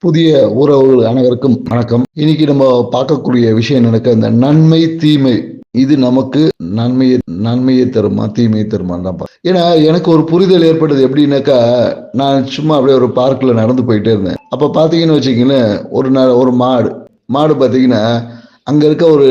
புதிய உறவுகள் அனைவருக்கும் வணக்கம். இன்னைக்கு நம்ம பார்க்கக்கூடிய விஷயம் இந்த நன்மை தீமை இது நமக்கு நன்மையை தருமா தீமையை தருமான்னு தான். ஏன்னா எனக்கு ஒரு புரிதல் ஏற்பட்டது எப்படின்னாக்கா, நான் சும்மா அப்படியே ஒரு பார்க்ல நடந்து போயிட்டே இருந்தேன். அப்ப பாத்தீங்கன்னு வச்சுக்கீங்களேன், ஒரு மாடு பாத்தீங்கன்னா அங்க இருக்க ஒரு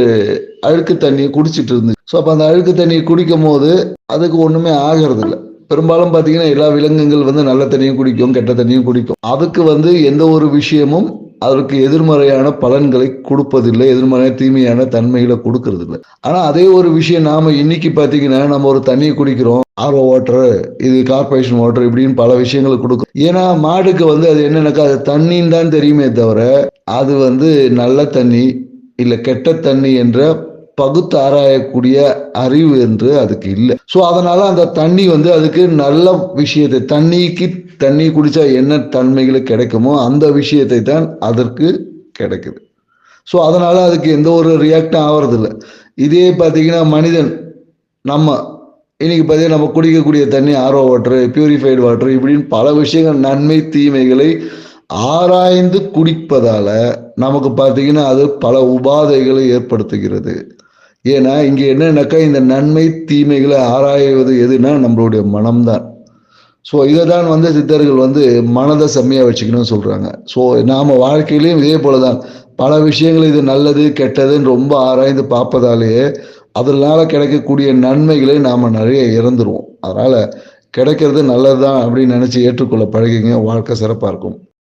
அழுக்கு தண்ணியை குடிச்சிட்டு இருந்துச்சு. ஸோ அப்போ அந்த அழுக்கு தண்ணியை குடிக்கும் போது அதுக்கு ஒண்ணுமே ஆகிறது இல்லை. பெரும்பாலும் பார்த்தீங்கன்னா எல்லா விலங்குகள் நல்ல தண்ணியும் குடிக்கும், கெட்ட தண்ணியும் குடிக்கும். அதுக்கு எந்த ஒரு விஷயமும் அதற்கு எதிர்மறையான பலன்களை கொடுப்பதில்லை, எதிர்மறையான தீமையான தன்மைகளை கொடுக்கறது இல்லை. ஆனா அதே ஒரு விஷயம் நாம இன்னைக்கு பார்த்தீங்கன்னா நம்ம ஒரு தண்ணியை குடிக்கிறோம், ஆர்ஓ வாட்டர், இது கார்பரேஷன் வாட்டர், இப்படின்னு பல விஷயங்களை கொடுக்கும். ஏன்னா மாடுக்கு அது என்னன்னாக்கா அது தண்ணின்னு தான் தெரியுமே தவிர அது நல்ல தண்ணி இல்ல கெட்ட தண்ணி என்ற பகுத்து ஆராயக்கூடிய அறிவு என்று அதுக்கு இல்லை. ஸோ அதனால அந்த தண்ணி அதுக்கு நல்ல விஷயத்தை, தண்ணி குடிச்சா என்ன தன்மைகளை கிடைக்குமோ அந்த விஷயத்தை தான் அதற்கு கிடைக்குது. ஸோ அதனால அதுக்கு எந்த ஒரு ரியாக்டும் ஆவறதில்லை. இதே பார்த்தீங்கன்னா மனிதன், நம்ம இன்னைக்கு பார்த்தீங்கன்னா நம்ம குடிக்கக்கூடிய தண்ணி ஆர்ஓ வாட்டர், பியூரிஃபைடு வாட்டர், இப்படின்னு பல விஷயங்கள் நன்மை தீமைகளை ஆராய்ந்து குடிப்பதால நமக்கு பார்த்தீங்கன்னா அது பல உபாதைகளை ஏற்படுத்துகிறது. ஏன்னா இங்க என்னன்னாக்கா இந்த நன்மை தீமைகளை ஆராய்வது எதுனா நம்மளுடைய மனம்தான். ஸோ இதை தான் சித்தர்கள் மனதை செம்மையா வச்சுக்கணும்னு சொல்றாங்க. ஸோ நாம வாழ்க்கையிலையும் இதே போலதான் பல விஷயங்கள் இது நல்லது கெட்டதுன்னு ரொம்ப ஆராய்ந்து பார்ப்பதாலேயே அதனால கிடைக்கக்கூடிய நன்மைகளை நாம நிறைய இறந்துருவோம். அதனால கிடைக்கிறது நல்லதுதான் அப்படின்னு நினைச்சு ஏற்றுக்கொள்ள பழகிங்க, வாழ்க்கை சிறப்பா இருக்கும்.